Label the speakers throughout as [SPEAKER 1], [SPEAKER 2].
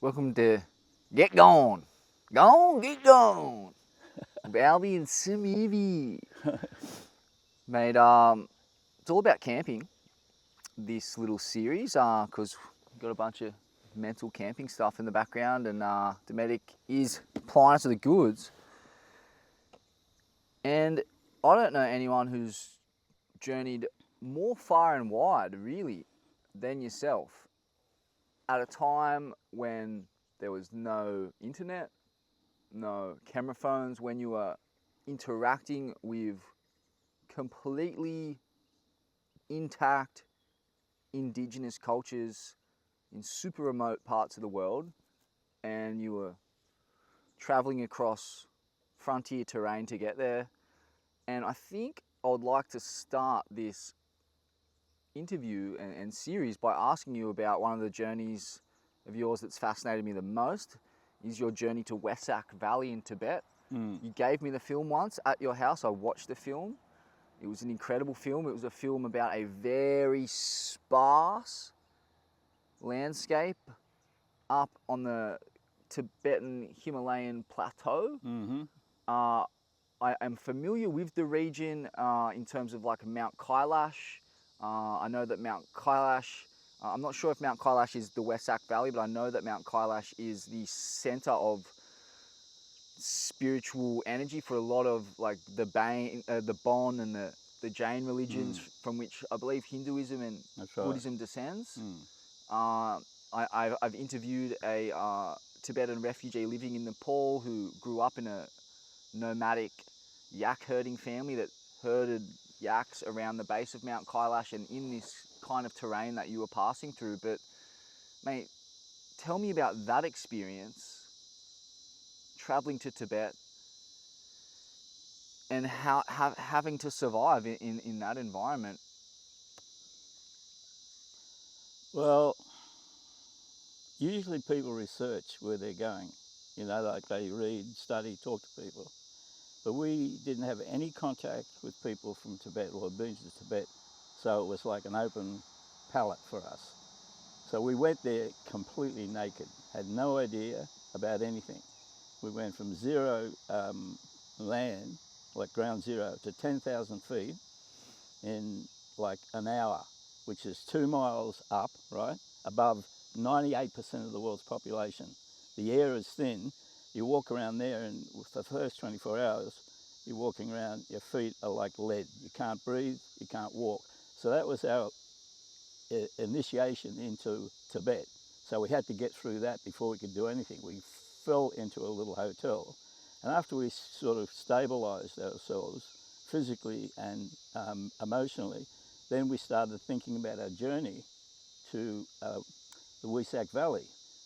[SPEAKER 1] Welcome to Get Gone. Gone, get gone. Balby and Simivi. Mate, it's all about camping, this little series, because we've got a bunch of mental camping stuff in the background, and Dometic is applying us to the goods. And I don't know anyone who's journeyed more far and wide, really, than yourself, at a time when there was no internet, no camera phones, when you were interacting with completely intact indigenous cultures in super remote parts of the world, and you were traveling across frontier terrain to get there. And I think I would like to start this interview and series by asking you about one of the journeys of yours that's fascinated me the most, is your journey to Wessak Valley in Tibet. You gave me the film once at your house. I watched the film. It was an incredible film. It was a film about a very sparse landscape up on the Tibetan Himalayan plateau. I am familiar with the region in terms of like Mount Kailash. I know that Mount Kailash, I'm not sure if Mount Kailash is the Wessak Valley, but I know that Mount Kailash is the center of spiritual energy for a lot of like the Bon and the Jain religions, from which I believe Hinduism and Buddhism descends. I've interviewed a Tibetan refugee living in Nepal who grew up in a nomadic yak herding family that herded yaks around the base of Mount Kailash and in this kind of terrain that you were passing through. But mate, tell me about that experience, traveling to Tibet and how having to survive in that environment.
[SPEAKER 2] Well, usually people research where they're going. You know, like they read, study, talk to people. But we didn't have any contact with people from Tibet or been to Tibet, so it was like an open palette for us. So we went there completely naked, had no idea about anything. We went from zero land, like ground zero, to 10,000 feet in like an hour, which is 2 miles up, right, above 98% of the world's population. The air is thin. You walk around there, and for the first 24 hours, you're walking around, your feet are like lead. You can't breathe, you can't walk. So that was our initiation into Tibet. So we had to get through that before we could do anything. We fell into a little hotel. And after we sort of stabilized ourselves physically and emotionally, then we started thinking about our journey to the Wessak Valley.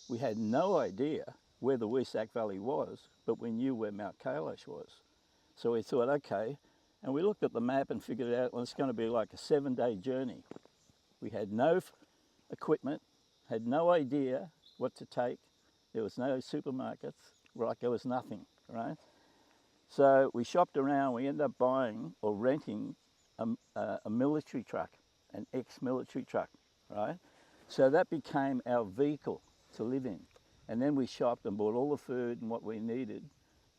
[SPEAKER 2] We had no idea where the Wessak Valley was, but we knew where Mount Kailash was. So we thought, okay, and we looked at the map and figured out, well, it's going to be like a 7-day journey. We had no equipment, had no idea what to take. There was no supermarkets, like there was nothing, right? So we shopped around, we ended up buying or renting a military truck, an ex-military truck, right? So that became our vehicle to live in. And then we shopped and bought all the food and what we needed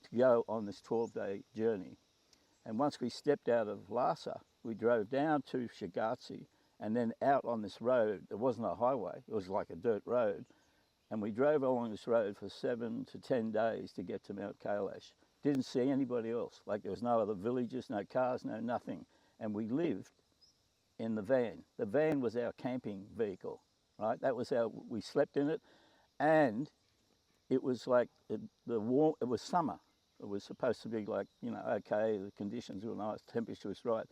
[SPEAKER 2] to go on this 12-day journey. And once we stepped out of Lhasa, we drove down to Shigatse and then out on this road. It wasn't a highway, it was like a dirt road. And we drove along this road for 7 to 10 days to get to Mount Kailash. Didn't see anybody else. Like there was no other villages, no cars, no nothing. And we lived in the van. The van was our camping vehicle, right? That was we slept in it. And it was like it was summer. It was supposed to be like, you know, okay, the conditions were nice, temperature was right.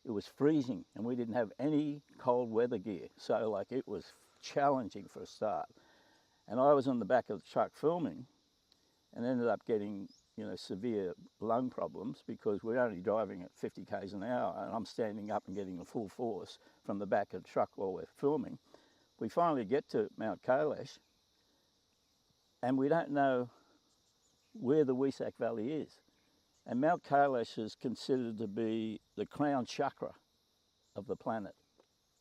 [SPEAKER 2] It was freezing and we didn't have any cold weather gear. So like it was challenging for a start. And I was on the back of the truck filming and ended up getting, you know, severe lung problems because we're only driving at 50 k's an hour and I'm standing up and getting a full force from the back of the truck while we're filming. We finally get to Mount Kailash and we don't know where the Wessak Valley is. And Mount Kailash is considered to be the crown chakra of the planet,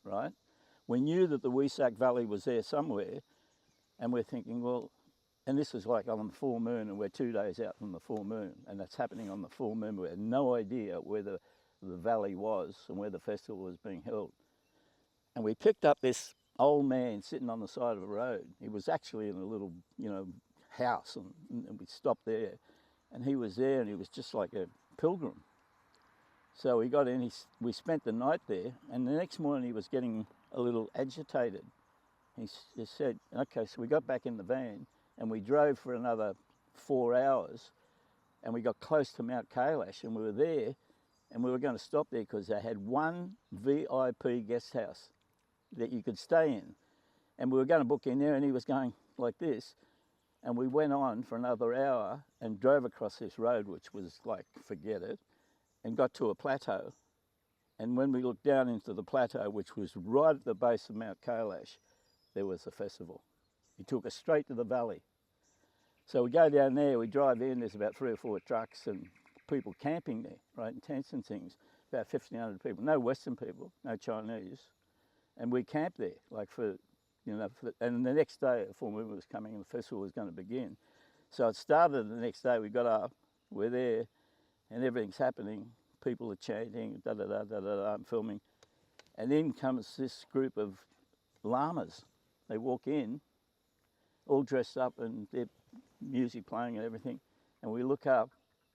[SPEAKER 2] right? We knew that the Wessak Valley was there somewhere, and we're thinking, well, And this was like on the full moon, and we're 2 days out from the full moon, and that's happening on the full moon. We had no idea where the valley was and where the festival was being held. And we picked up this old man sitting on the side of the road. He was actually in a little, house, and we stopped there, and he was there, and he was just like a pilgrim. So we got in, we spent the night there, and the next morning he was getting a little agitated. He said, okay, so we got back in the van, and we drove for another 4 hours, and we got close to Mount Kailash, and we were there, and we were going to stop there because they had one VIP guest house that you could stay in. And we were going to book in there, and he was going like this. And we went on for another hour and drove across this road, which was like, forget it, and got to a plateau. And when we looked down into the plateau, which was right at the base of Mount Kailash, there was a festival. He took us straight to the valley. So we go down there, we drive in, there's about 3 or 4 trucks and people camping there, right, in tents and things. About 1,500 people, no Western people, no Chinese. And we camped there, like and the next day, the full moon was coming and the festival was going to begin. So it started the next day, we got up, we're there, and everything's happening. People are chanting, da-da-da-da-da-da, I'm filming. And then comes this group of Lamas. They walk in, all dressed up and their music playing and everything. And we look up,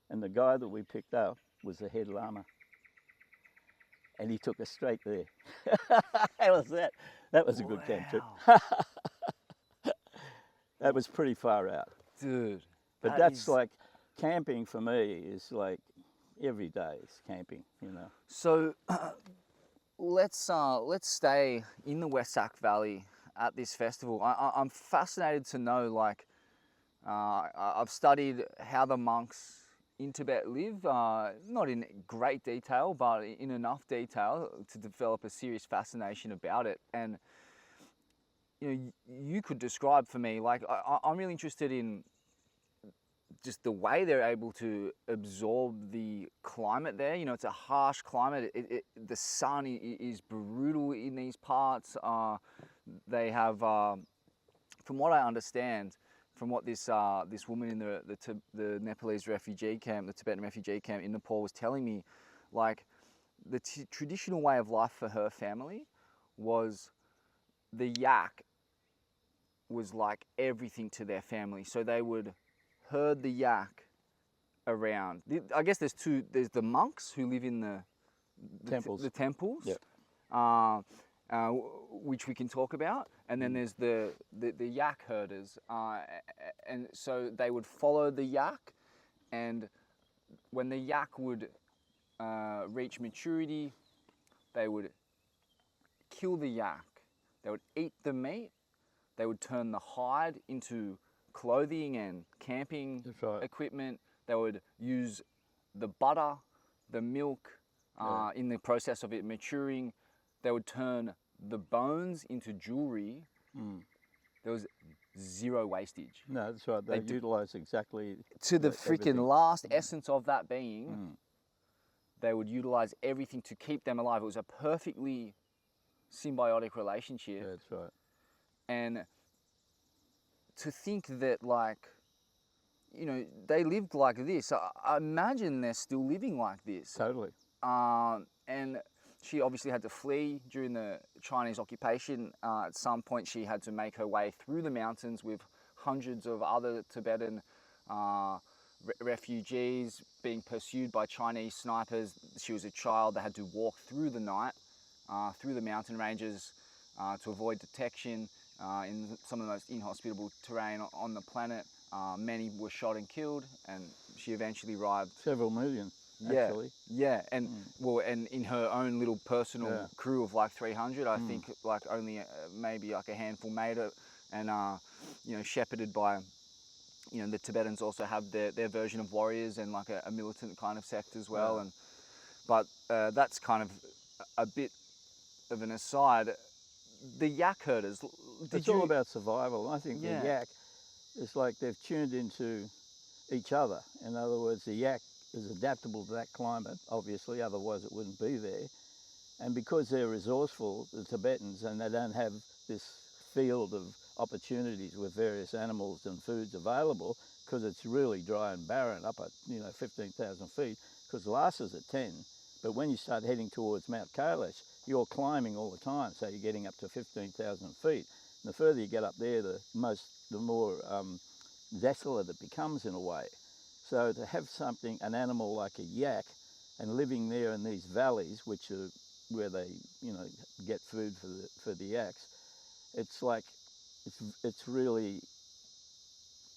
[SPEAKER 2] and the guy that we picked up was the head Lama. And he took us straight there. How was that? That was a good camp trip. That was pretty far out.
[SPEAKER 1] Dude.
[SPEAKER 2] But that's like, camping for me is like every day is camping,
[SPEAKER 1] So let's stay in the Wessak Valley at this festival. I'm fascinated to know, like, I've studied how the monks in Tibet live, not in great detail, but in enough detail to develop a serious fascination about it. And you could describe for me, like, I'm really interested in just the way they're able to absorb the climate there. It's a harsh climate. The sun is brutal in these parts. They have, from what I understand, from what this woman in the Nepalese refugee camp, the Tibetan refugee camp in Nepal was telling me, like, the traditional way of life for her family was the yak was like everything to their family. So they would herd the yak around. I guess there's the monks who live in the temples. The temples. Yep. Which we can talk about, and then there's the yak herders, and so they would follow the yak, and when the yak would reach maturity, they would kill the yak, they would eat the meat, they would turn the hide into clothing and camping equipment, they would use the butter, the milk, in the process of it maturing, they would turn the bones into jewelry. There was zero wastage.
[SPEAKER 2] No, that's right. They utilise exactly
[SPEAKER 1] to the freaking last essence of that being. They would utilise everything to keep them alive. It was a perfectly symbiotic relationship.
[SPEAKER 2] Yeah, that's right.
[SPEAKER 1] And to think that, like, they lived like this. I imagine they're still living like this.
[SPEAKER 2] Totally.
[SPEAKER 1] And she obviously had to flee during the Chinese occupation. At some point, she had to make her way through the mountains with hundreds of other Tibetan refugees being pursued by Chinese snipers. She was a child. They had to walk through the night, through the mountain ranges to avoid detection in some of the most inhospitable terrain on the planet. Many were shot and killed, and she eventually arrived.
[SPEAKER 2] Several million. Actually.
[SPEAKER 1] Yeah, and and in her own little personal crew of like 300, I think like only maybe like a handful made it, and shepherded by, the Tibetans also have their version of warriors and like a militant kind of sect as well, but that's kind of a bit of an aside. The yak herders.
[SPEAKER 2] It's all about survival. I think the yak is like they've tuned into each other. In other words, the yak is adaptable to that climate, obviously, otherwise it wouldn't be there. And because they're resourceful, the Tibetans, and they don't have this field of opportunities with various animals and foods available, because it's really dry and barren up at 15,000 feet, because Lhasa's at 10. But when you start heading towards Mount Kailash, you're climbing all the time, so you're getting up to 15,000 feet. And the further you get up there, the more desolate it becomes in a way. So to have something, an animal like a yak, and living there in these valleys, which are where they, get food for the yaks, it's like, it's really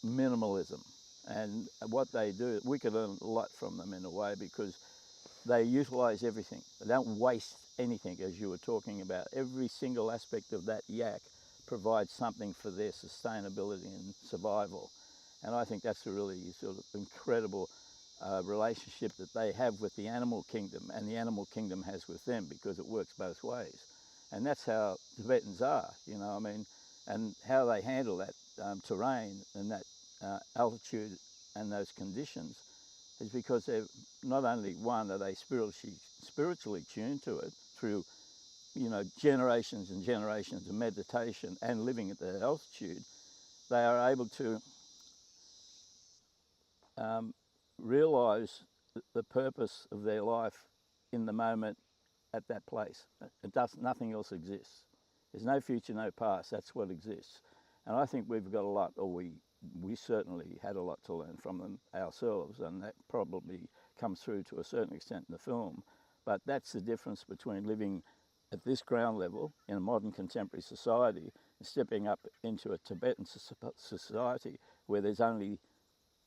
[SPEAKER 2] minimalism. And what they do, we could learn a lot from them in a way, because they utilize everything. They don't waste anything, as you were talking about. Every single aspect of that yak provides something for their sustainability and survival. And I think that's a really sort of incredible relationship that they have with the animal kingdom, and the animal kingdom has with them, because it works both ways. And that's how Tibetans are, and how they handle that terrain and that altitude and those conditions is because they're not only, one, are they spiritually tuned to it through generations and generations of meditation and living at that altitude. They are able to realise the purpose of their life in the moment at that place. Nothing else exists. There's no future, no past. That's what exists. And I think we've got a lot, or we certainly had a lot to learn from them ourselves, and that probably comes through to a certain extent in the film. But that's the difference between living at this ground level in a modern contemporary society and stepping up into a Tibetan society where there's only,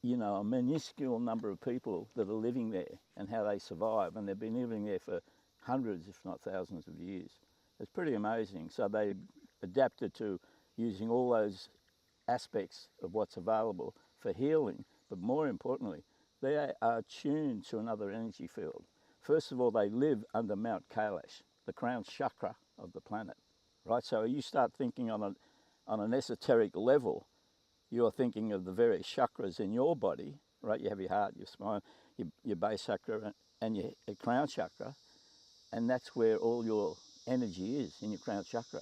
[SPEAKER 2] a minuscule number of people that are living there, and how they survive. And they've been living there for hundreds, if not thousands of years. It's pretty amazing. So they adapted to using all those aspects of what's available for healing, but more importantly, they are tuned to another energy field. First of all, they live under Mount Kailash, the crown chakra of the planet, right? So you start thinking on an esoteric level, you're thinking of the various chakras in your body, right? You have your heart, your spine, your base chakra, and your crown chakra, and that's where all your energy is, in your crown chakra.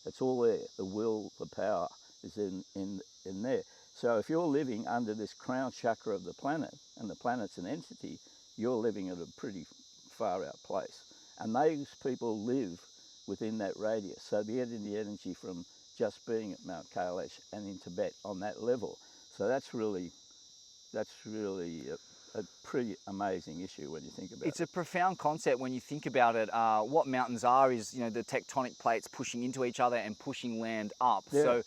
[SPEAKER 2] It's all there. The will, the power is in there. So if you're living under this crown chakra of the planet, and the planet's an entity, you're living at a pretty far out place. And those people live within that radius. So they're getting the energy from just being at Mount Kailash and in Tibet on that level. So that's really a pretty amazing issue when you think about it.
[SPEAKER 1] It's a profound concept when you think about it. What mountains are is, the tectonic plates pushing into each other and pushing land up.
[SPEAKER 2] Yeah.
[SPEAKER 1] So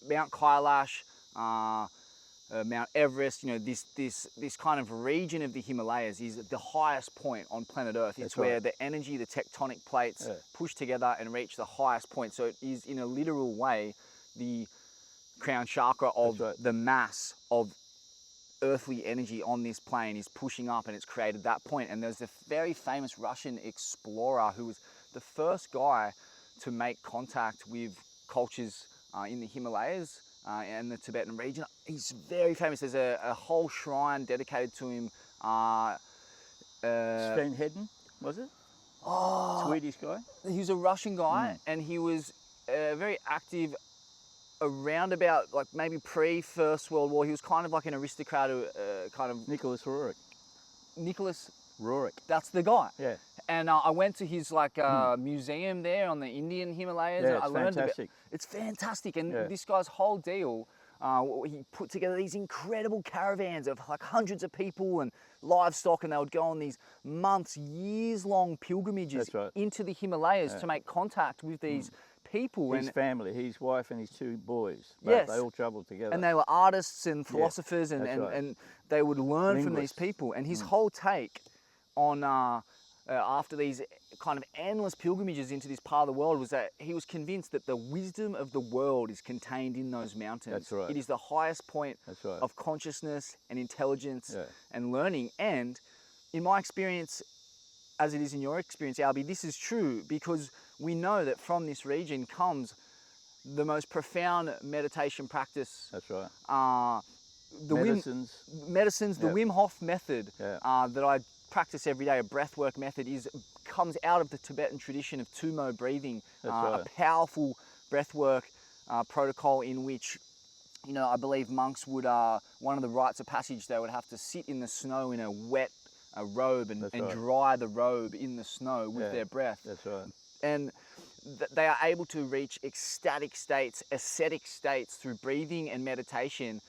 [SPEAKER 1] Mount Kailash, Mount Everest, this kind of region of the Himalayas is the highest point on planet Earth. It's where the energy, the tectonic plates push together and reach the highest point. So it is, in a literal way, the crown chakra of the mass of earthly energy on this plane is pushing up, and it's created that point. And there's a very famous Russian explorer who was the first guy to make contact with cultures in the Himalayas and the Tibetan region. He's very famous. There's a whole shrine dedicated to him.
[SPEAKER 2] Sven Hedden, was it?
[SPEAKER 1] Oh,
[SPEAKER 2] Swedish guy?
[SPEAKER 1] He was a Russian guy, and he was very active around about, like, maybe pre-First World War. He was kind of like an aristocrat who kind of...
[SPEAKER 2] Nicholas Roerich.
[SPEAKER 1] Nicholas
[SPEAKER 2] Roerich.
[SPEAKER 1] That's the guy.
[SPEAKER 2] Yeah.
[SPEAKER 1] And I went to his museum there on the Indian Himalayas.
[SPEAKER 2] Yeah,
[SPEAKER 1] and I
[SPEAKER 2] it's
[SPEAKER 1] learned
[SPEAKER 2] fantastic.
[SPEAKER 1] It's fantastic. And this guy's whole deal, he put together these incredible caravans of like hundreds of people and livestock, and they would go on these months, years-long pilgrimages into the Himalayas to make contact with these people.
[SPEAKER 2] His family, his wife and his two boys.
[SPEAKER 1] Yes.
[SPEAKER 2] They all travelled together.
[SPEAKER 1] And they were artists and philosophers, and they would learn from these people. And his whole take on, after these kind of endless pilgrimages into this part of the world, was that he was convinced that the wisdom of the world is contained in those mountains.
[SPEAKER 2] That's right.
[SPEAKER 1] It is the highest point of consciousness and intelligence and learning. And in my experience, as it is in your experience, Albe, this is true, because we know that from this region comes the most profound meditation practice.
[SPEAKER 2] That's right.
[SPEAKER 1] Medicines, the Wim Hof method that I practice every day, a breathwork method, comes out of the Tibetan tradition of tumo breathing, a powerful breathwork protocol in which, you know, I believe monks would, one of the rites of passage, they would have to sit in the snow in a wet robe and
[SPEAKER 2] Right.
[SPEAKER 1] dry the robe in the snow with their breath.
[SPEAKER 2] That's right.
[SPEAKER 1] And they are able to reach ecstatic states, ascetic states through breathing and meditation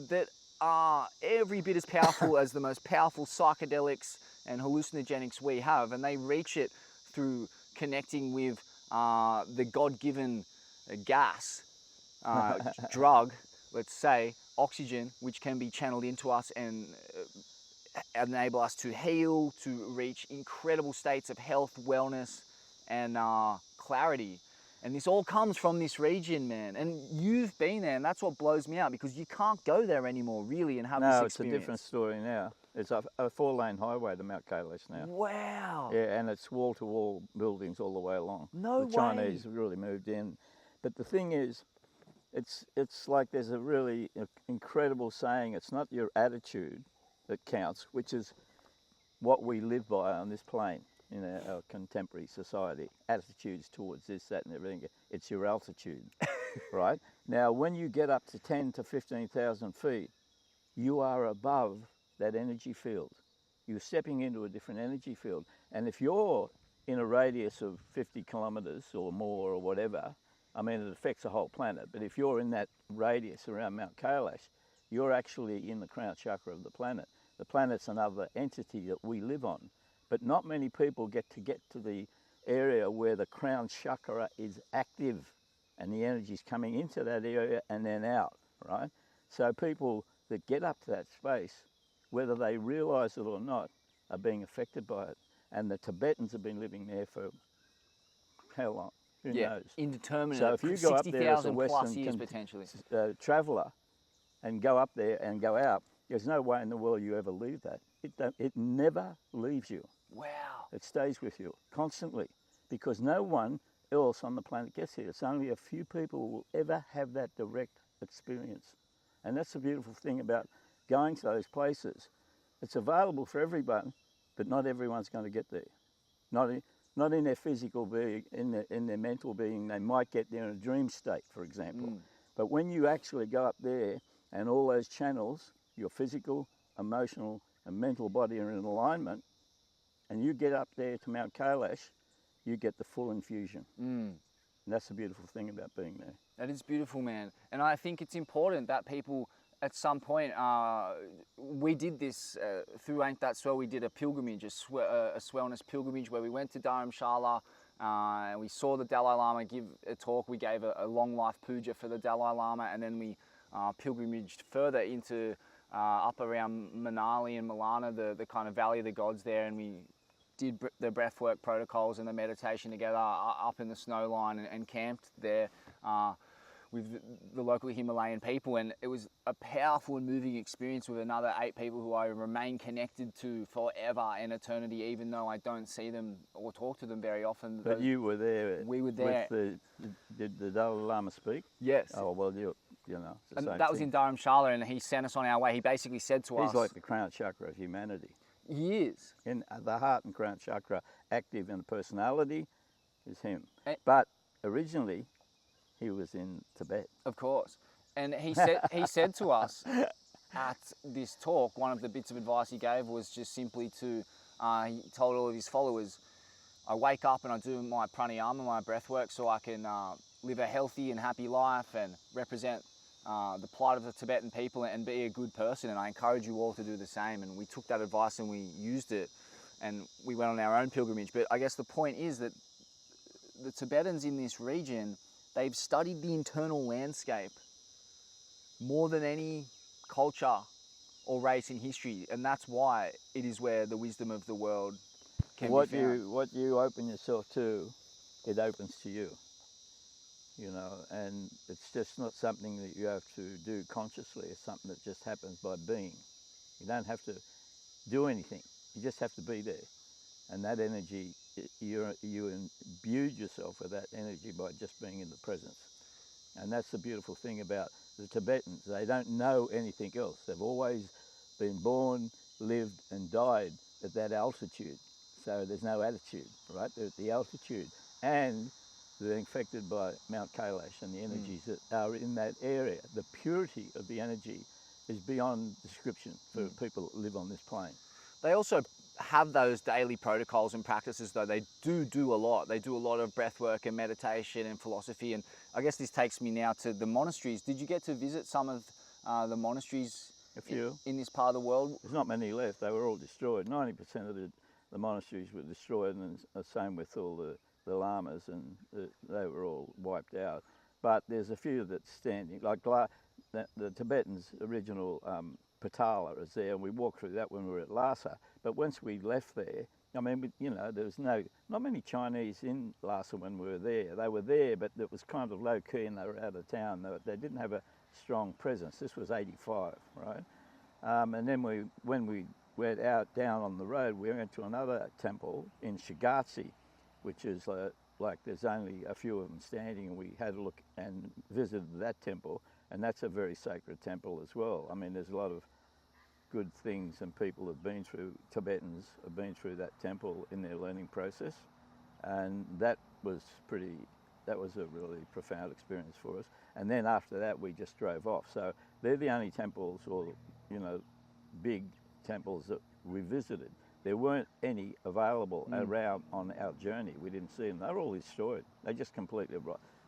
[SPEAKER 1] that are every bit as powerful as the most powerful psychedelics and hallucinogenics we have. And they reach it through connecting with the God-given gas, drug, let's say, oxygen, which can be channeled into us and enable us to heal, to reach incredible states of health, wellness, and clarity. And this all comes from this region, man. And you've been there, and that's what blows me out, because you can't go there anymore, really, and have this experience.
[SPEAKER 2] No, it's a different story now. It's a 4-lane highway to Mount Kailash now.
[SPEAKER 1] Wow.
[SPEAKER 2] Yeah, and it's wall-to-wall buildings all the way along.
[SPEAKER 1] No way.
[SPEAKER 2] The Chinese really moved in. But the thing is, it's like there's a really incredible saying, it's not your attitude that counts, which is what we live by on this plane in our contemporary society. Attitudes towards this, that and everything. It's your altitude, right? Now, when you get up to 10 to 15,000 feet, you are above that energy field. You're stepping into a different energy field. And if you're in a radius of 50 kilometers or more or whatever, I mean, it affects the whole planet, but if you're in that radius around Mount Kailash, you're actually in the crown chakra of the planet. The planet's another entity that we live on, but not many people get to the area where the crown chakra is active and the energy's coming into that area and then out, right? So people that get up to that space, whether they realize it or not, are being affected by it. And the Tibetans have been living there for how long? Who knows?
[SPEAKER 1] Indeterminate.
[SPEAKER 2] So if you go up there as a
[SPEAKER 1] 60,000 plus
[SPEAKER 2] Western
[SPEAKER 1] years potentially.
[SPEAKER 2] traveller and go up there and go out, there's no way in the world you ever leave that. It never leaves you.
[SPEAKER 1] Wow.
[SPEAKER 2] It stays with you constantly, because no one else on the planet gets here. It's only a few people who will ever have that direct experience. And that's the beautiful thing about going to those places. It's available for everyone, but not everyone's going to get there. Not in their physical being, in their mental being. They might get there in a dream state, for example. But when you actually go up there and all those channels, your physical, emotional and mental body are in alignment, and you get up there to Mount Kailash, you get the full infusion. And that's the beautiful thing about being there.
[SPEAKER 1] That is beautiful, man. And I think it's important that people at some point, we did this through Ain't That Swell. We did a pilgrimage, a swellness pilgrimage, where we went to Dharamshala and we saw the Dalai Lama give a talk. We gave a long life puja for the Dalai Lama, and then we pilgrimaged further into up around Manali and Milana, the kind of Valley of the Gods there, and we did the breathwork protocols and the meditation together up in the snow line and camped there with the local Himalayan people. And it was a powerful and moving experience with another 8 people who I remain connected to forever and eternity, even though I don't see them or talk to them very often.
[SPEAKER 2] But you were there.
[SPEAKER 1] We were there.
[SPEAKER 2] Did the Dalai Lama speak?
[SPEAKER 1] Yes.
[SPEAKER 2] Oh, well, you know.
[SPEAKER 1] And that was in Dharamshala, and he sent us on our way. He basically said to us...
[SPEAKER 2] He's like the crown chakra of humanity.
[SPEAKER 1] He is.
[SPEAKER 2] In the heart and crown chakra, active in the personality, is him. But originally, he was in Tibet.
[SPEAKER 1] Of course. And he said to us at this talk, one of the bits of advice he gave was just simply to, he told all of his followers, I wake up and I do my pranayama, my breath work, so I can live a healthy and happy life and represent the plight of the Tibetan people and be a good person. And I encourage you all to do the same. And we took that advice and we used it, and we went on our own pilgrimage. But I guess the point is that the Tibetans in this region, they've studied the internal landscape more than any culture or race in history, and that's why it is where the wisdom of the world can be found.
[SPEAKER 2] What you open yourself to, it opens to you. You know, and it's just not something that you have to do consciously. It's something that just happens by being. You don't have to do anything. You just have to be there. And that energy, you imbued yourself with that energy by just being in the presence. And that's the beautiful thing about the Tibetans. They don't know anything else. They've always been born, lived and died at that altitude. So there's no attitude, right? They're at the altitude. And they're infected by Mount Kailash and the energies that are in that area. The purity of the energy is beyond description for people that live on this plane.
[SPEAKER 1] They also have those daily protocols and practices, though. They do a lot. They do a lot of breath work and meditation and philosophy. And I guess this takes me now to the monasteries. Did you get to visit some of the monasteries
[SPEAKER 2] A few.
[SPEAKER 1] in this part of the world?
[SPEAKER 2] There's not many left. They were all destroyed. 90% of the monasteries were destroyed, and the same with all the lamas, and they were all wiped out. But there's a few that's standing, like the Tibetans' original Patala is there, and we walked through that when we were at Lhasa. But once we left there, I mean, you know, there was not many Chinese in Lhasa when we were there. They were there, but it was kind of low key, and they were out of town. They didn't have a strong presence. This was 85, right? And then when we went out down on the road, we went to another temple in Shigatse, which is like there's only a few of them standing, and we had a look and visited that temple, and that's a very sacred temple as well. I mean, there's a lot of good things, and people have been through, Tibetans have been through that temple in their learning process, and that was a really profound experience for us. And then after that, we just drove off. So they're the only temples, or, you know, big temples that we visited. There weren't any available around on our journey. We didn't see them. They were all destroyed. They just completely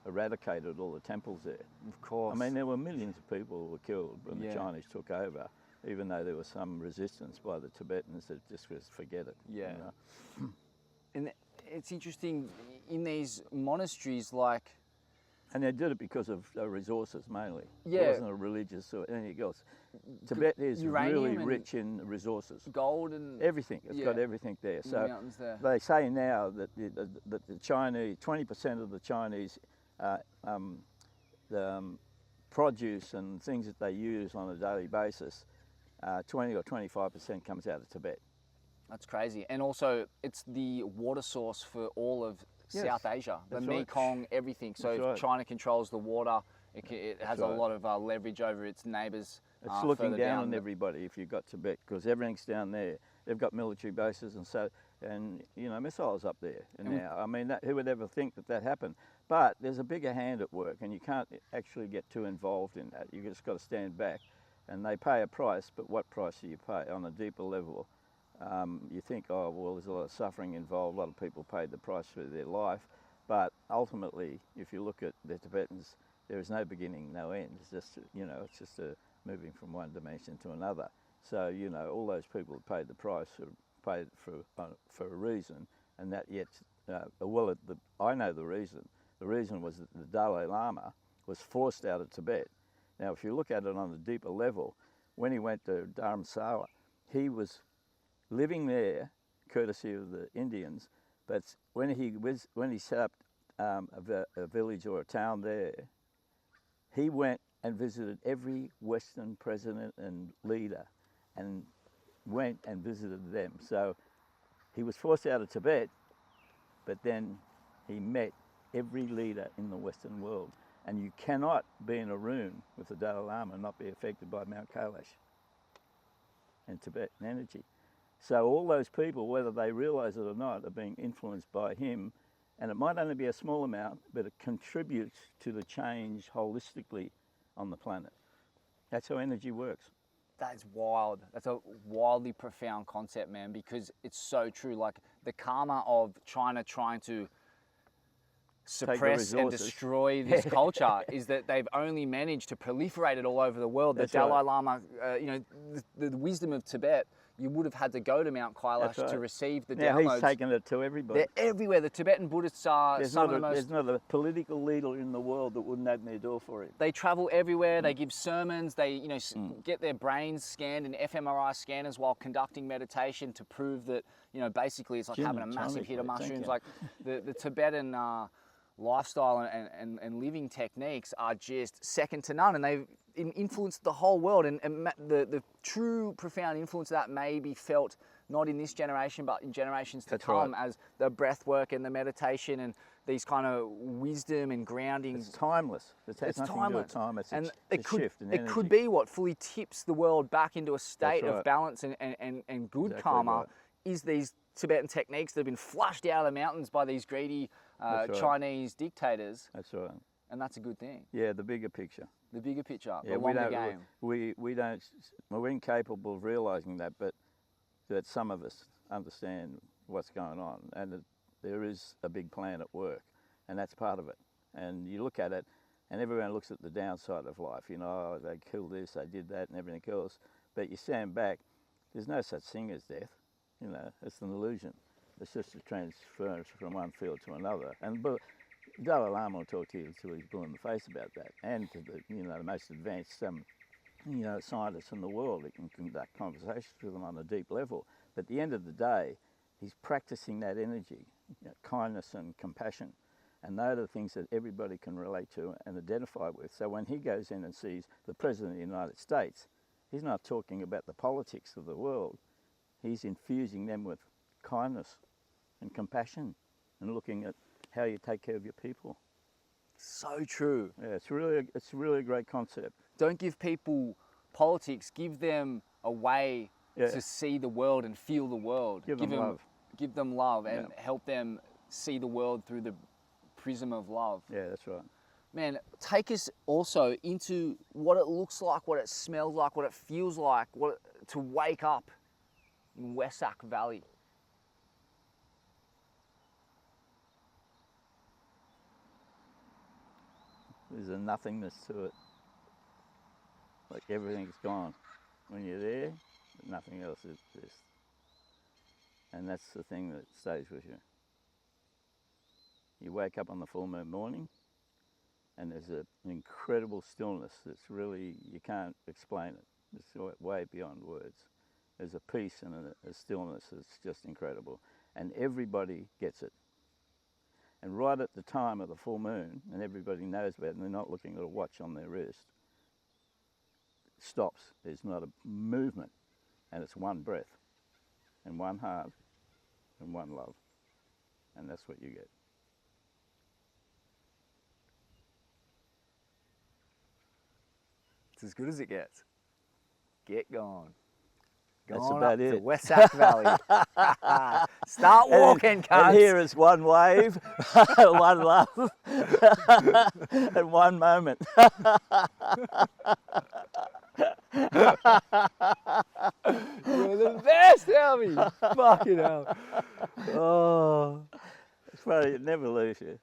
[SPEAKER 2] eradicated all the temples there.
[SPEAKER 1] Of course.
[SPEAKER 2] I mean, there were millions of people who were killed when the Chinese took over, even though there was some resistance by the Tibetans that just was forget it.
[SPEAKER 1] Yeah.
[SPEAKER 2] You know?
[SPEAKER 1] And it's interesting, in these monasteries, like...
[SPEAKER 2] And they did it because of resources mainly.
[SPEAKER 1] Yeah.
[SPEAKER 2] It wasn't a religious or anything else. Tibet is really rich in resources.
[SPEAKER 1] Gold and...
[SPEAKER 2] Everything. It's got everything there.
[SPEAKER 1] The
[SPEAKER 2] So
[SPEAKER 1] mountains there.
[SPEAKER 2] they say now that the Chinese, 20% of the Chinese produce and things that they use on a daily basis, 20 or 25% comes out of Tibet.
[SPEAKER 1] That's crazy. And also, it's the water source for all of South Asia, the Mekong, everything. So if China controls the water, it has a lot of leverage over its neighbours.
[SPEAKER 2] It's looking down on everybody if you've got Tibet, because everything's down there. They've got military bases and you know, missiles up there now. I mean, who would ever think that happened? But there's a bigger hand at work, and you can't actually get too involved in that. You just got to stand back, and they pay a price. But what price do you pay on a deeper level? You think, oh, well, there's a lot of suffering involved. A lot of people paid the price for their life. But ultimately, if you look at the Tibetans, there is no beginning, no end. It's just, you know, it's just moving from one dimension to another. So, you know, all those people who paid the price paid for a reason, and that yet, I know the reason. The reason was that the Dalai Lama was forced out of Tibet. Now, if you look at it on a deeper level, when he went to Dharamsala, he was living there, courtesy of the Indians, but when he set up a village or a town there, he went and visited every Western president and leader, and went and visited them. So he was forced out of Tibet, but then he met every leader in the Western world. And you cannot be in a room with the Dalai Lama and not be affected by Mount Kailash and Tibetan energy. So all those people, whether they realise it or not, are being influenced by him, and it might only be a small amount, but it contributes to the change holistically on the planet. That's how energy works.
[SPEAKER 1] That's wild. That's a wildly profound concept, man, because it's so true. Like the karma of China trying to suppress and destroy this culture is that they've only managed to proliferate it all over the world. The Dalai Lama, you know, the wisdom of Tibet, you would have had to go to Mount Kailash to receive the downloads.
[SPEAKER 2] Now he's taken it to everybody.
[SPEAKER 1] They're everywhere. The Tibetan Buddhists are
[SPEAKER 2] There's not a political leader in the world that wouldn't open their door for it.
[SPEAKER 1] They travel everywhere. They give sermons. They, you know, get their brains scanned in fMRI scanners while conducting meditation to prove that, you know, basically it's like having a massive hit of mushrooms. Like the Tibetan lifestyle and living techniques are just second to none, and they've influenced the whole world, and the true profound influence of that may be felt not in this generation but in generations to come, as the breath work and the meditation and these kind of wisdom and grounding.
[SPEAKER 2] It's timeless. It's nothing to do with time. It's a shift in energy.
[SPEAKER 1] It could be what fully tips the world back into a state of balance and good karma is these Tibetan techniques that have been flushed out of the mountains by these greedy
[SPEAKER 2] That's right.
[SPEAKER 1] Chinese dictators,
[SPEAKER 2] That's right.
[SPEAKER 1] and that's a good thing.
[SPEAKER 2] Yeah, the bigger picture.
[SPEAKER 1] The bigger picture,
[SPEAKER 2] Yeah,
[SPEAKER 1] the
[SPEAKER 2] we
[SPEAKER 1] longer
[SPEAKER 2] don't.
[SPEAKER 1] game.
[SPEAKER 2] We don't. We're incapable of realising that, but that some of us understand what's going on, and that there is a big plan at work, and that's part of it. And you look at it, and everyone looks at the downside of life. You know, oh, they killed this, they did that, and everything else. But you stand back, there's no such thing as death. You know, it's an illusion. It's just a transference from one field to another. And Dalai Lama will talk to you till he's blue in the face about that, and to the the most advanced scientists in the world that can conduct conversations with them on a deep level. But at the end of the day, he's practicing that energy, kindness and compassion, and those are the things that everybody can relate to and identify with. So when he goes in and sees the President of the United States, he's not talking about the politics of the world. He's infusing them with kindness and compassion and looking at how you take care of your people.
[SPEAKER 1] So true.
[SPEAKER 2] Yeah, it's really a great concept.
[SPEAKER 1] Don't give people politics. Give them a way to see the world and feel the world.
[SPEAKER 2] Give them love.
[SPEAKER 1] Give them love and help them see the world through the prism of love.
[SPEAKER 2] Yeah, that's right.
[SPEAKER 1] Man, take us also into what it looks like, what it smells like, what it feels like, to wake up in Wessak Valley.
[SPEAKER 2] There's a nothingness to it. Like everything's gone. When you're there, nothing else exists. And that's the thing that stays with you. You wake up on the full moon morning and there's an incredible stillness that's really, you can't explain it. It's way beyond words. There's a peace and a stillness that's just incredible. And everybody gets it. And right at the time of the full moon, and everybody knows about it, and they're not looking at a watch on their wrist, it stops. There's not a movement, and it's one breath, and one heart, and one love. And that's what you get.
[SPEAKER 1] It's as good as it gets. Get going.
[SPEAKER 2] That's
[SPEAKER 1] Going
[SPEAKER 2] about
[SPEAKER 1] up
[SPEAKER 2] it.
[SPEAKER 1] to Wessak Valley. Start walking, cunts.
[SPEAKER 2] And here is one wave, one love, and one moment.
[SPEAKER 1] You're the best, Albie. Fucking hell. Oh.
[SPEAKER 2] It's funny, it never leaves you.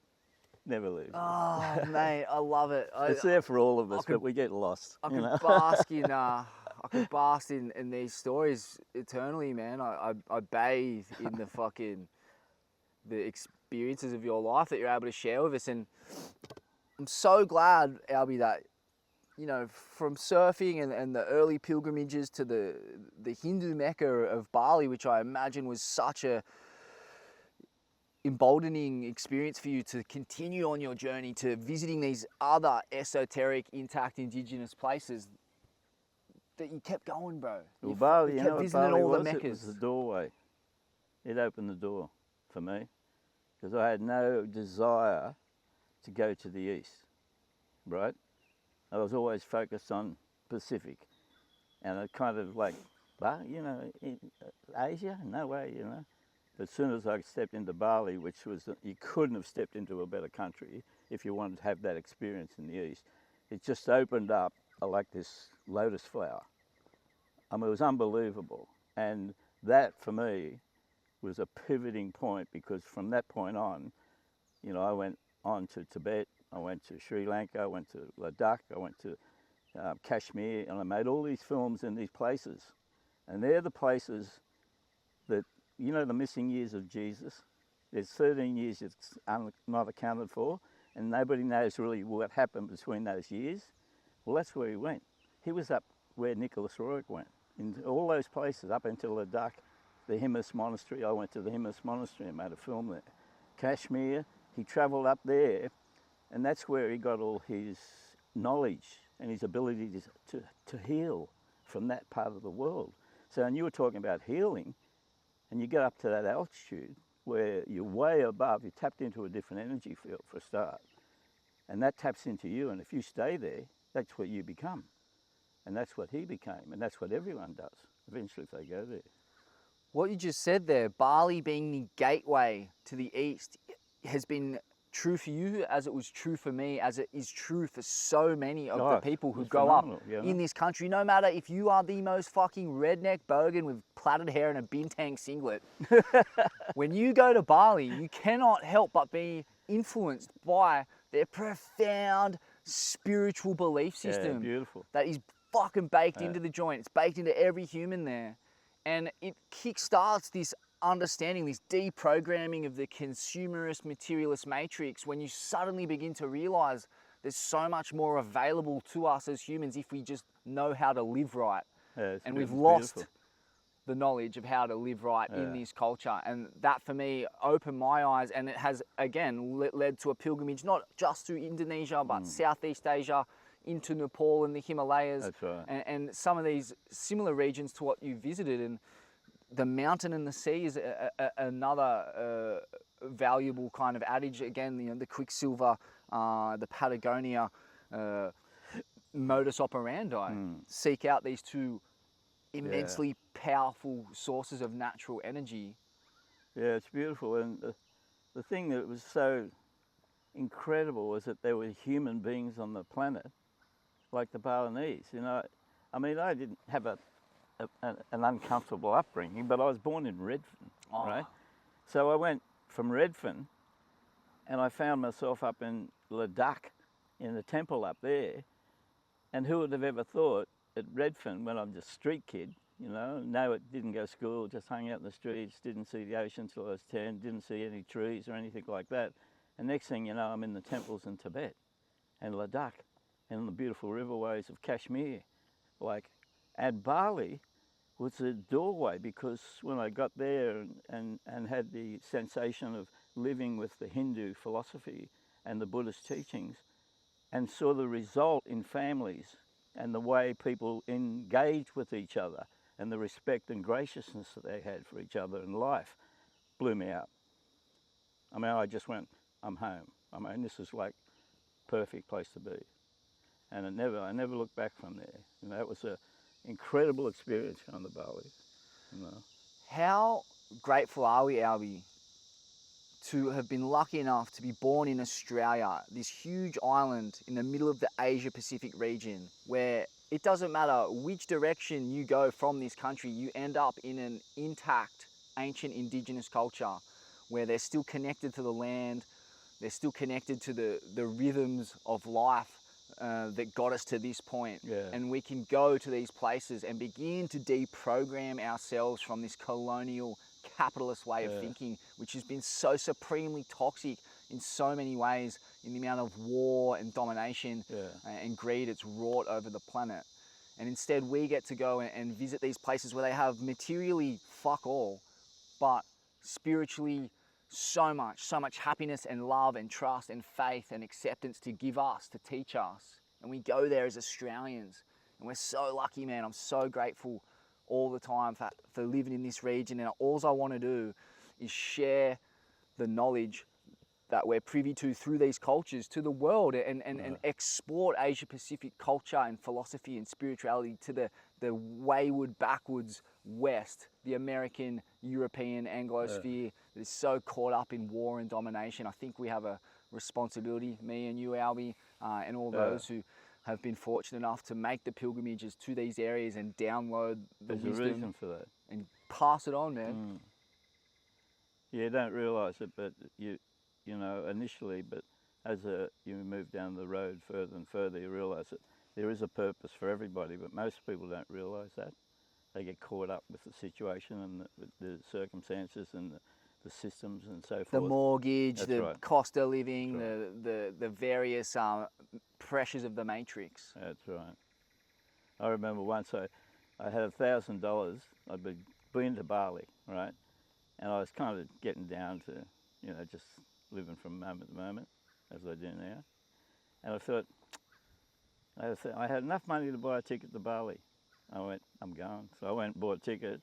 [SPEAKER 2] Never leaves you.
[SPEAKER 1] Oh, mate, I love it.
[SPEAKER 2] It's there for all of us, but we get lost.
[SPEAKER 1] I could bask in. I could bask in these stories eternally, man. I bathe in the experiences of your life that you're able to share with us, and I'm so glad, Albie, that from surfing and the early pilgrimages to the Hindu Mecca of Bali, which I imagine was such a emboldening experience for you to continue on your journey to visiting these other esoteric, intact indigenous places, that you kept going, bro.
[SPEAKER 2] Well, Bali,
[SPEAKER 1] you kept visiting all the Meccas.
[SPEAKER 2] It was the doorway. It opened the door for me because I had no desire to go to the east, right? I was always focused on Pacific, and I kind of like, in Asia, no way, As soon as I stepped into Bali, which was, you couldn't have stepped into a better country if you wanted to have that experience in the east. It just opened up like this lotus flower. I mean, it was unbelievable. And that, for me, was a pivoting point because from that point on, I went on to Tibet, I went to Sri Lanka, I went to Ladakh, I went to Kashmir, and I made all these films in these places. And they're the places that, the missing years of Jesus. There's 13 years it's not accounted for, and nobody knows really what happened between those years. Well, that's where he went. He was up where Nicholas Roerich went, in all those places, up until Ladakh, the Himas Monastery. I went to the Himas Monastery and made a film there. Kashmir, he travelled up there, and that's where he got all his knowledge and his ability to heal from that part of the world. So, and you were talking about healing, and you get up to that altitude where you're way above, you tapped into a different energy field for a start. And that taps into you, and if you stay there, that's what you become. And that's what he became, and that's what everyone does, eventually if they go there.
[SPEAKER 1] What you just said there, Bali being the gateway to the east, has been true for you, as it was true for me, as it is true for so many of the people who
[SPEAKER 2] it's
[SPEAKER 1] grow up
[SPEAKER 2] phenomenal, you know?
[SPEAKER 1] in this country, no matter if you are the most fucking redneck bogan with plaited hair and a bintang singlet. When you go to Bali, you cannot help but be influenced by their profound spiritual belief system
[SPEAKER 2] beautiful.
[SPEAKER 1] that is fucking baked into the joint. It's baked into every human there. And it kickstarts this understanding, this deprogramming of the consumerist, materialist matrix, when you suddenly begin to realize there's so much more available to us as humans if we just know how to live right. And we've lost the knowledge of how to live right in this culture. And that for me opened my eyes, and it has again led to a pilgrimage, not just to Indonesia, but Southeast Asia, into Nepal and the Himalayas.
[SPEAKER 2] That's right.
[SPEAKER 1] And some of these similar regions to what you visited. And the mountain and the sea is another valuable kind of adage. Again, you know, the Quicksilver, the Patagonia modus operandi. Seek out these two immensely powerful sources of natural energy.
[SPEAKER 2] Yeah, it's beautiful. And the thing that was so incredible was that there were human beings on the planet, like the Balinese. You know, I mean, I didn't have an uncomfortable upbringing, but I was born in Redfern, right? So I went from Redfern, and I found myself up in Ladakh, in the temple up there. And who would have ever thought at Redfern, when I'm just a street kid, you know, didn't go to school, just hung out in the streets, didn't see the ocean till I was 10, didn't see any trees or anything like that. And next thing you know, I'm in the temples in Tibet and Ladakh and the beautiful riverways of Kashmir. And Bali was a doorway, because when I got there and had the sensation of living with the Hindu philosophy and the Buddhist teachings, and saw the result in families and the way people engaged with each other and the respect and graciousness that they had for each other in life, blew me out. I mean, I just went, I'm home. I mean, this is like perfect place to be. And I never looked back from there. You know, it was an incredible experience on the Bali. You know.
[SPEAKER 1] How grateful are we, Albe, to have been lucky enough to be born in Australia, this huge island in the middle of the Asia Pacific region, where it doesn't matter which direction you go from this country, you end up in an intact ancient indigenous culture where they're still connected to the land, they're still connected to the rhythms of life that got us to this point. And we can go to these places and begin to deprogram ourselves from this colonial capitalist way of thinking, which has been so supremely toxic in so many ways, in the amount of war and domination and greed it's wrought over the planet. And instead we get to go and visit these places where they have materially fuck all, but spiritually so much happiness and love and trust and faith and acceptance to give us, to teach us. And we go there as Australians, and we're so lucky, man. I'm so grateful all the time for living in this region, and all I want to do is share the knowledge that we're privy to through these cultures to the world, and export Asia Pacific culture and philosophy and spirituality to the wayward backwards West, the American, European, Anglosphere that is so caught up in war and domination. I think we have a responsibility, me and you, Albe, and all those who have been fortunate enough to make the pilgrimages to these areas and download the
[SPEAKER 2] There's
[SPEAKER 1] wisdom
[SPEAKER 2] a reason for that.
[SPEAKER 1] and pass it on, man.
[SPEAKER 2] Yeah, you don't realise it, but you know, initially, but as you move down the road further and further, you realise that there is a purpose for everybody, but most people don't realise that. They get caught up with the situation and the circumstances and the systems and so forth.
[SPEAKER 1] The mortgage,
[SPEAKER 2] That's
[SPEAKER 1] the
[SPEAKER 2] right.
[SPEAKER 1] cost of living,
[SPEAKER 2] That's
[SPEAKER 1] the various pressures of the matrix.
[SPEAKER 2] That's right. I remember once I had $1,000. I'd been to Bali, right? And I was kind of getting down to, you know, just living from moment to moment, as I do now. And I thought, I had enough money to buy a ticket to Bali. I went, I'm going. So I went and bought a ticket.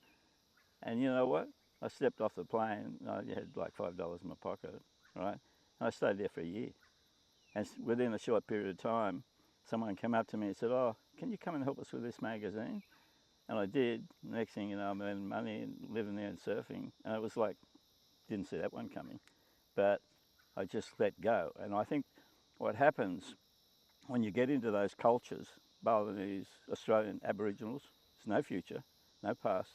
[SPEAKER 2] And you know what? I stepped off the plane. I had like $5 in my pocket, right? And I stayed there for a year. And within a short period of time, someone came up to me and said, oh, can you come and help us with this magazine? And I did. Next thing you know, I'm earning money and living there and surfing. And it was like, didn't see that one coming. But I just let go. And I think what happens when you get into those cultures, Balinese, Australian Aboriginals, there's no future, no past.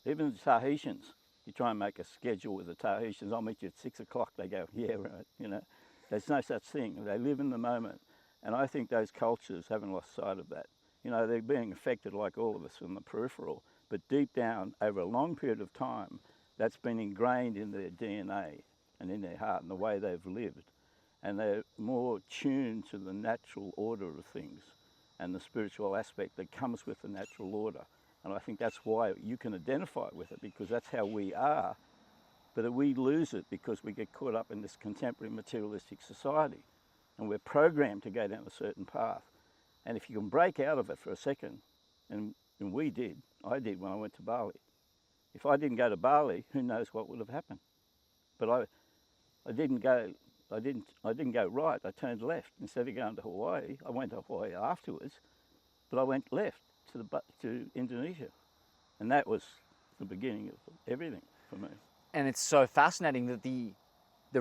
[SPEAKER 2] Even the Tahitians, you try and make a schedule with the Tahitians, I'll meet you at 6 o'clock, they go, yeah, right, you know. There's no such thing. They live in the moment. And I think those cultures haven't lost sight of that. You know, they're being affected like all of us from the peripheral, but deep down, over a long period of time, that's been ingrained in their DNA and in their heart and the way they've lived. And they're more tuned to the natural order of things and the spiritual aspect that comes with the natural order. And I think that's why you can identify with it, because that's how we are, but we lose it because we get caught up in this contemporary materialistic society. And we're programmed to go down a certain path. And if you can break out of it for a second, and we did, I did when I went to Bali. If I didn't go to Bali, who knows what would have happened? But I didn't go right, I turned left. Instead of going to Hawaii, I went to Hawaii afterwards, but I went left to Indonesia. And that was the beginning of everything for me.
[SPEAKER 1] And it's so fascinating that the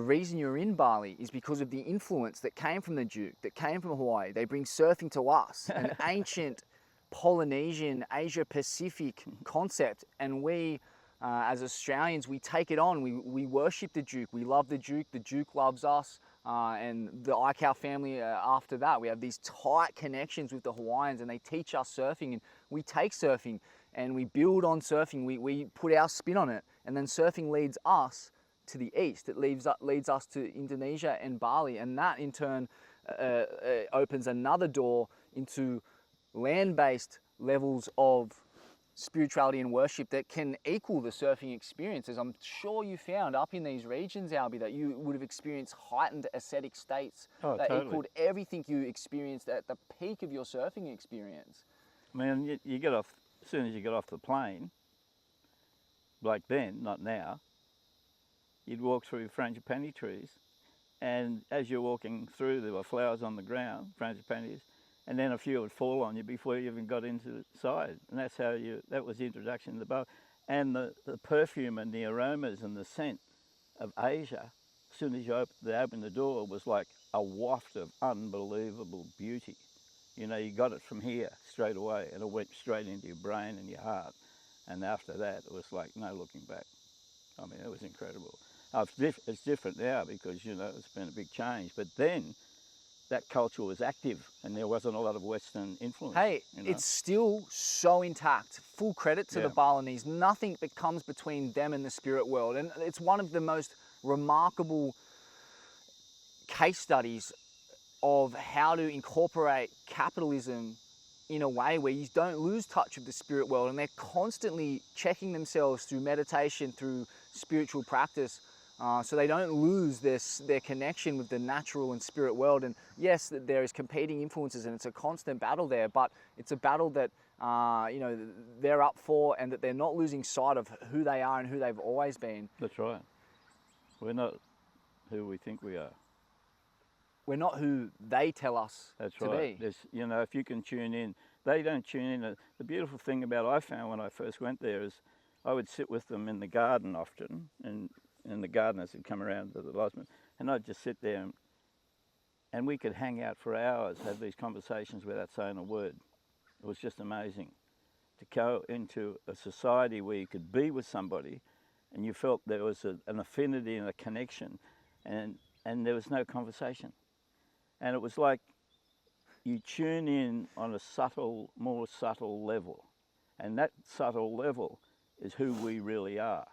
[SPEAKER 1] reason you're in Bali is because of the influence that came from the Duke, that came from Hawaii. They bring surfing to us, an ancient Polynesian, Asia-Pacific concept. And we, as Australians, we take it on. We worship the Duke. We love the Duke loves us. And the Aikau family after that. We have these tight connections with the Hawaiians, and they teach us surfing. And we take surfing and we build on surfing. We put our spin on it. And then surfing leads us to the east. It leads us to Indonesia and Bali, and that in turn opens another door into land-based levels of spirituality and worship that can equal the surfing experience. As I'm sure you found up in these regions, ALBE, that you would have experienced heightened ascetic states that
[SPEAKER 2] totally.
[SPEAKER 1] equaled everything you experienced at the peak of your surfing experience.
[SPEAKER 2] I mean, you get off, as soon as you get off the plane, like then, not now, you'd walk through frangipani trees, and as you're walking through, there were flowers on the ground, frangipanis, and then a few would fall on you before you even got into the side. And that's how that was the introduction to the boat. And the perfume and the aromas and the scent of Asia, as soon as they opened the door, was like a waft of unbelievable beauty. You know, you got it from here straight away, and it went straight into your brain and your heart. And after that, it was like no looking back. I mean, it was incredible. It's different now because, you know, it's been a big change. But then that culture was active and there wasn't a lot of Western influence.
[SPEAKER 1] Hey,
[SPEAKER 2] you know?
[SPEAKER 1] It's still so intact. Full credit to the Balinese. Nothing that comes between them and the spirit world. And it's one of the most remarkable case studies of how to incorporate capitalism in a way where you don't lose touch of the spirit world, and they're constantly checking themselves through meditation, through spiritual practice, so they don't lose their connection with the natural and spirit world. And yes, there is competing influences, and it's a constant battle there, but it's a battle that you know, they're up for, and that they're not losing sight of who they are and who they've always been.
[SPEAKER 2] That's right. We're not who we think we are.
[SPEAKER 1] We're not who they tell us
[SPEAKER 2] That's
[SPEAKER 1] to
[SPEAKER 2] right.
[SPEAKER 1] be.
[SPEAKER 2] You know, if you can tune in, they don't tune in. The beautiful thing about I found when I first went there is I would sit with them in the garden often, and the gardeners would come around to the lodgement, and I'd just sit there and we could hang out for hours, have these conversations without saying a word. It was just amazing to go into a society where you could be with somebody and you felt there was an affinity and a connection, and there was no conversation. And it was like you tune in on a subtle, more subtle level. And that subtle level is who we really are.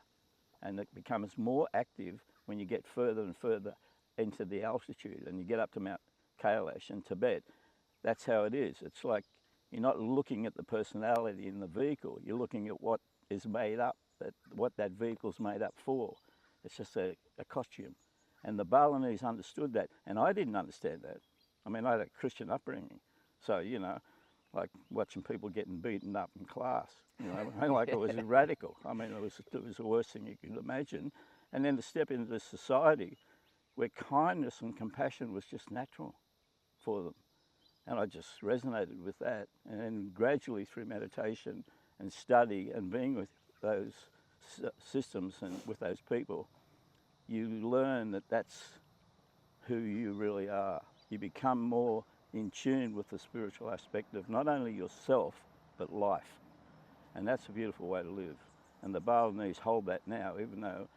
[SPEAKER 2] And it becomes more active when you get further and further into the altitude and you get up to Mount Kailash in Tibet. That's how it is. It's like you're not looking at the personality in the vehicle, you're looking at what is made up, what that vehicle's made up for. It's just a costume. And the Balinese understood that, and I didn't understand that. I mean, I had a Christian upbringing, so, you know, like watching people getting beaten up in class, you know, like it was radical. I mean, it was the worst thing you could imagine. And then to step into this society where kindness and compassion was just natural for them. And I just resonated with that. And then gradually through meditation and study and being with those systems and with those people, you learn that that's who you really are. You become more in tune with the spiritual aspect of not only yourself, but life. And that's a beautiful way to live. And the Balinese hold that now, even though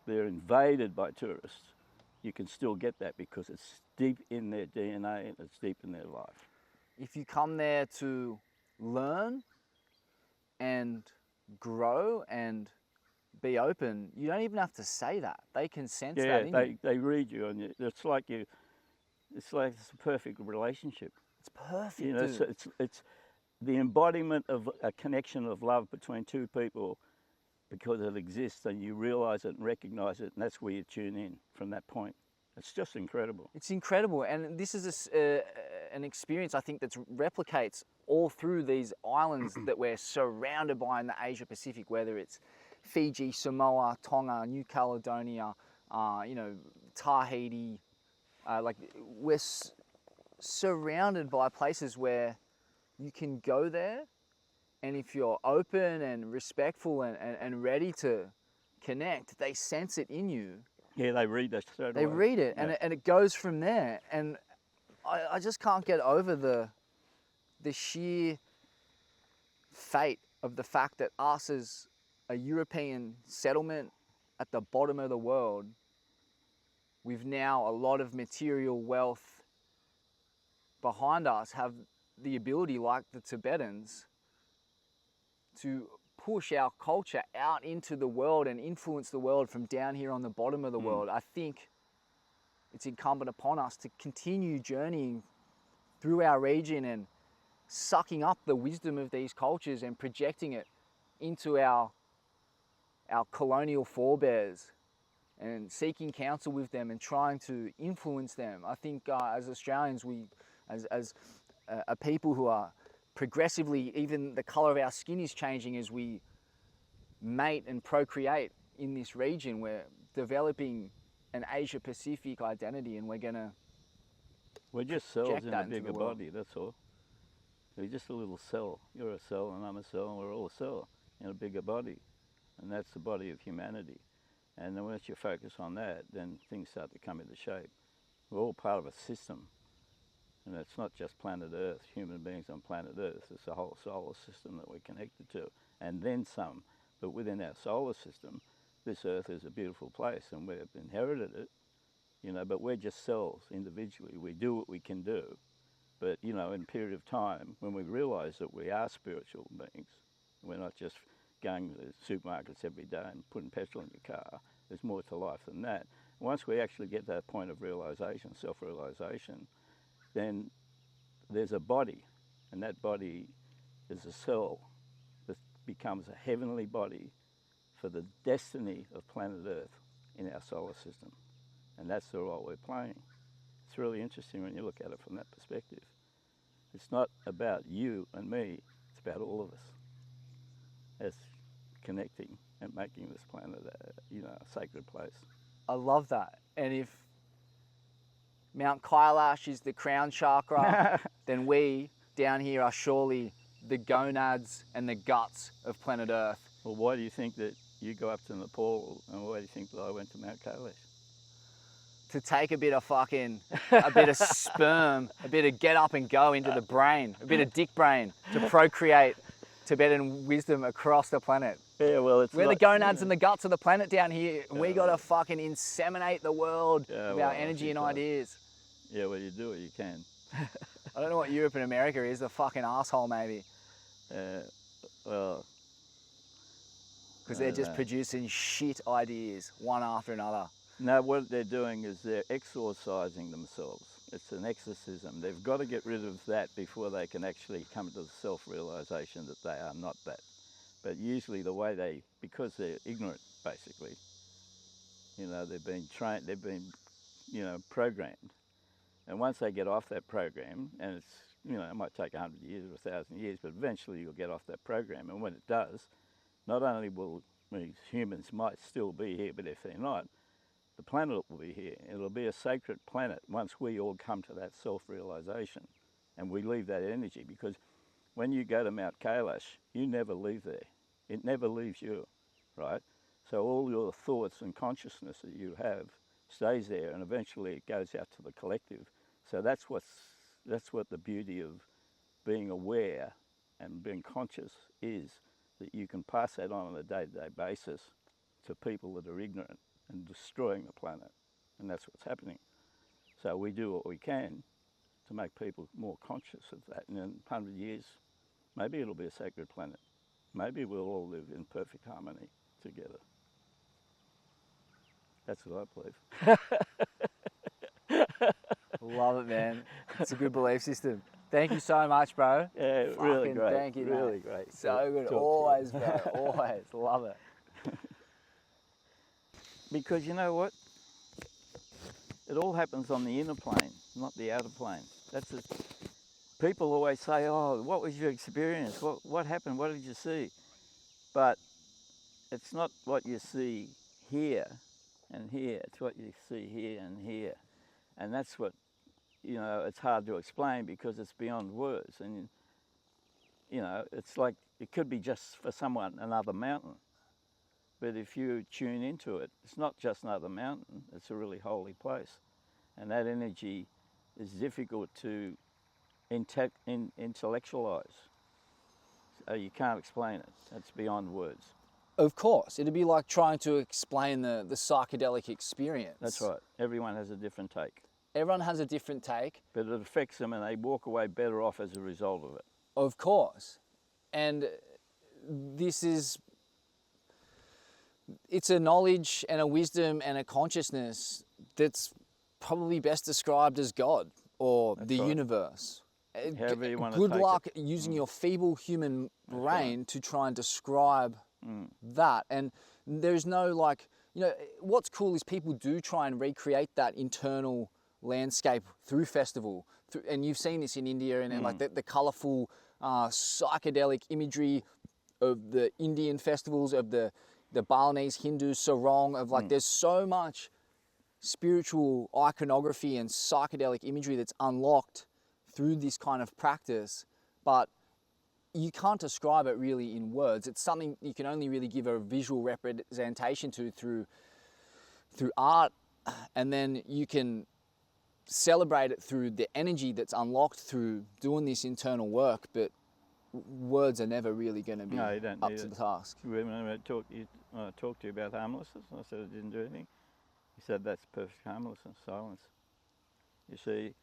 [SPEAKER 2] they're invaded by tourists. You can still get that because it's deep in their DNA and it's deep in their life.
[SPEAKER 1] If you come there to learn and grow and be open, you don't even have to say that. They can sense that in you.
[SPEAKER 2] They read you, and it's like it's a perfect relationship.
[SPEAKER 1] It's perfect,
[SPEAKER 2] You know,
[SPEAKER 1] dude.
[SPEAKER 2] it's the embodiment of a connection of love between two people because it exists, and you realise it and recognise it, and that's where you tune in from that point. It's just incredible.
[SPEAKER 1] It's incredible, and this is an experience I think that replicates all through these islands that we're surrounded by in the Asia Pacific, whether it's Fiji, Samoa, Tonga, New Caledonia, you know, Tahiti. Like we're surrounded by places where you can go there, and if you're open and respectful and ready to connect, they sense it in you.
[SPEAKER 2] Yeah, they read that straight away.
[SPEAKER 1] They read it,
[SPEAKER 2] Yeah.
[SPEAKER 1] and it goes from there. And I just can't get over the sheer fate of the fact that us as a European settlement at the bottom of the world, we've now a lot of material wealth behind us, have the ability, like the Tibetans, to push our culture out into the world and influence the world from down here on the bottom of the world. I think it's incumbent upon us to continue journeying through our region and sucking up the wisdom of these cultures and projecting it into our colonial forebears and seeking counsel with them and trying to influence them. I think as Australians, as a people who are progressively, even the colour of our skin is changing as we mate and procreate in this region. We're developing an Asia Pacific identity, and we're
[SPEAKER 2] just cells
[SPEAKER 1] project
[SPEAKER 2] in
[SPEAKER 1] that
[SPEAKER 2] a
[SPEAKER 1] into the
[SPEAKER 2] bigger
[SPEAKER 1] world.
[SPEAKER 2] body, that's all. We're just a little cell. You're a cell and I'm a cell and we're all a cell in a bigger body. And that's the body of humanity. And then once you focus on that, then things start to come into shape. We're all part of a system. And it's not just planet Earth, human beings on planet Earth. It's the whole solar system that we're connected to. And then some. But within our solar system, this Earth is a beautiful place and we've inherited it, you know, but we're just cells individually. We do what we can do. But, you know, in a period of time, when we realise that we are spiritual beings, we're not just going to the supermarkets every day and putting petrol in your car, there's more to life than that. Once we actually get that point of realisation, self-realisation, then there's a body, and that body is a cell that becomes a heavenly body for the destiny of planet Earth in our solar system. And that's the role we're playing. It's really interesting when you look at it from that perspective. It's not about you and me, it's about all of us as connecting and making this planet a sacred place.
[SPEAKER 1] I love that. And if Mount Kailash is the crown chakra, then we down here are surely the gonads and the guts of planet Earth.
[SPEAKER 2] Well, why do you think that you go up to Nepal, and why do you think that I went to Mount Kailash?
[SPEAKER 1] To take a bit of sperm, a bit of get up and go into the brain, a bit of dick brain to procreate Tibetan wisdom across the planet.
[SPEAKER 2] Yeah, well,
[SPEAKER 1] we're the gonads and the guts of the planet down here, and we got to fucking inseminate the world with our energy and ideas.
[SPEAKER 2] Yeah, well, you do what you can.
[SPEAKER 1] I don't know what Europe and America is, the fucking asshole maybe.
[SPEAKER 2] Well,
[SPEAKER 1] because they're just producing shit ideas one after another.
[SPEAKER 2] No, what they're doing is they're exorcising themselves. It's an exorcism. They've got to get rid of that before they can actually come to the self-realisation that they are not that. But usually the way because they're ignorant, basically, you know, they've been trained, they've been, you know, programmed. And once they get off that program, and it's, you know, it might take 100 years or 1,000 years, but eventually you'll get off that program. And when it does, not only will humans might still be here, but if they're not, the planet will be here. It'll be a sacred planet once we all come to that self-realisation and we leave that energy, because when you go to Mount Kailash, you never leave there. It never leaves you, right? So all your thoughts and consciousness that you have stays there, and eventually it goes out to the collective. So that's what the beauty of being aware and being conscious is, that you can pass that on a day-to-day basis to people that are ignorant and destroying the planet, and that's what's happening. So we do what we can to make people more conscious of that, and in 100 years, maybe it'll be a sacred planet. Maybe we'll all live in perfect harmony together. That's what I believe.
[SPEAKER 1] Love it, man. It's a good belief system. Thank you so much, bro.
[SPEAKER 2] Yeah, really
[SPEAKER 1] Fucking
[SPEAKER 2] great.
[SPEAKER 1] Thank you,
[SPEAKER 2] really
[SPEAKER 1] mate.
[SPEAKER 2] great.
[SPEAKER 1] So good. Always, bro. Always. Love it.
[SPEAKER 2] Because you know what? It all happens on the inner plane, not the outer plane. People always say, oh, what was your experience? What happened? What did you see? But it's not what you see here and here. It's what you see here and here. And that's what, it's hard to explain because it's beyond words. And, it's like, it could be just for someone another mountain. But if you tune into it, it's not just another mountain, it's a really holy place. And that energy is difficult to intellectualize. So you can't explain it. It's beyond words.
[SPEAKER 1] Of course. It'd be like trying to explain the psychedelic experience.
[SPEAKER 2] That's right. Everyone has a different take.
[SPEAKER 1] Everyone has a different take.
[SPEAKER 2] But it affects them and they walk away better off as a result of it.
[SPEAKER 1] Of course. And it's a knowledge and a wisdom and a consciousness that's probably best described as God or the universe.
[SPEAKER 2] However you want to
[SPEAKER 1] Good
[SPEAKER 2] take
[SPEAKER 1] luck
[SPEAKER 2] it.
[SPEAKER 1] using your feeble human brain to try and describe that. And there's no what's cool is people do try and recreate that internal landscape through festival. And you've seen this in India and like the colourful psychedelic imagery of the Indian festivals, of the Balinese Hindu sarong, of there's so much spiritual iconography and psychedelic imagery that's unlocked through this kind of practice, but you can't describe it really in words. It's something you can only really give a visual representation to through art, and then you can celebrate it through the energy that's unlocked through doing this internal work, but words are never really going to be up to the task.
[SPEAKER 2] When I talked to you about harmlessness, I said I didn't do anything. He said that's perfect harmlessness, silence. You see,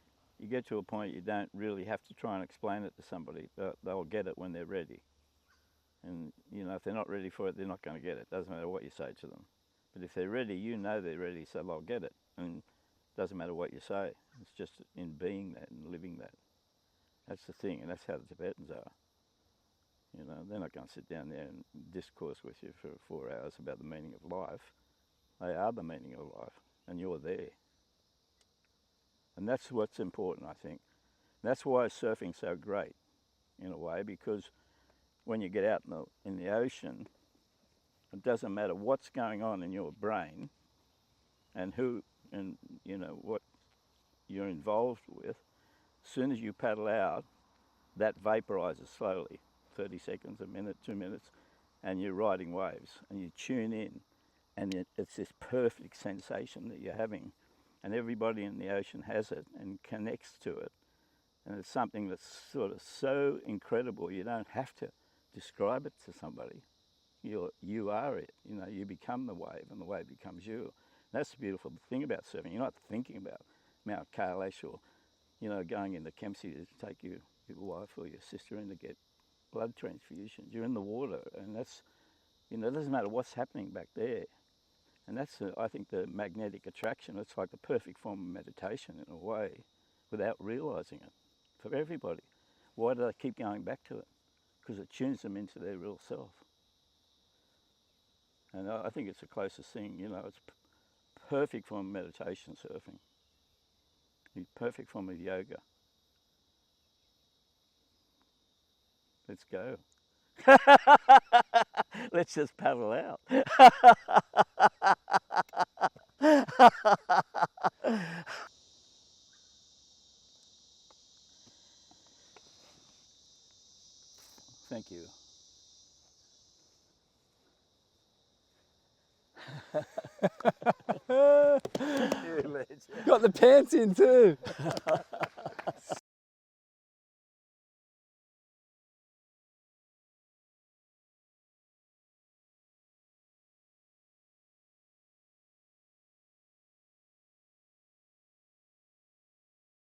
[SPEAKER 2] you get to a point you don't really have to try and explain it to somebody. They'll get it when they're ready. And, if they're not ready for it, they're not going to get it. Doesn't matter what you say to them. But if they're ready, they're ready, so they'll get it. And it doesn't matter what you say. It's just in being that and living that. That's the thing, and that's how the Tibetans are. They're not going to sit down there and discourse with you for 4 hours about the meaning of life. They are the meaning of life, and you're there. And that's what's important, I think. That's why surfing's so great, in a way, because when you get out in the ocean, it doesn't matter what's going on in your brain and what you're involved with. As soon as you paddle out, that vaporizes slowly, 30 seconds, a minute, 2 minutes, and you're riding waves, and you tune in, and it's this perfect sensation that you're having, and everybody in the ocean has it and connects to it, and it's something that's sort of so incredible you don't have to describe it to somebody. You are it. You become the wave, and the wave becomes you. And that's the beautiful thing about surfing. You're not thinking about Mount Kailash or going into campchair to take your wife or your sister in to get blood transfusions. You're in the water, and that's, it doesn't matter what's happening back there. And that's, I think, the magnetic attraction. It's like the perfect form of meditation in a way, without realising it, for everybody. Why do they keep going back to it? Because it tunes them into their real self. And I think it's the closest thing, it's perfect form of meditation, surfing. It's perfect form of yoga. Let's go. Let's just paddle out. Thank you.
[SPEAKER 1] Privilege.
[SPEAKER 3] Got the pants in too.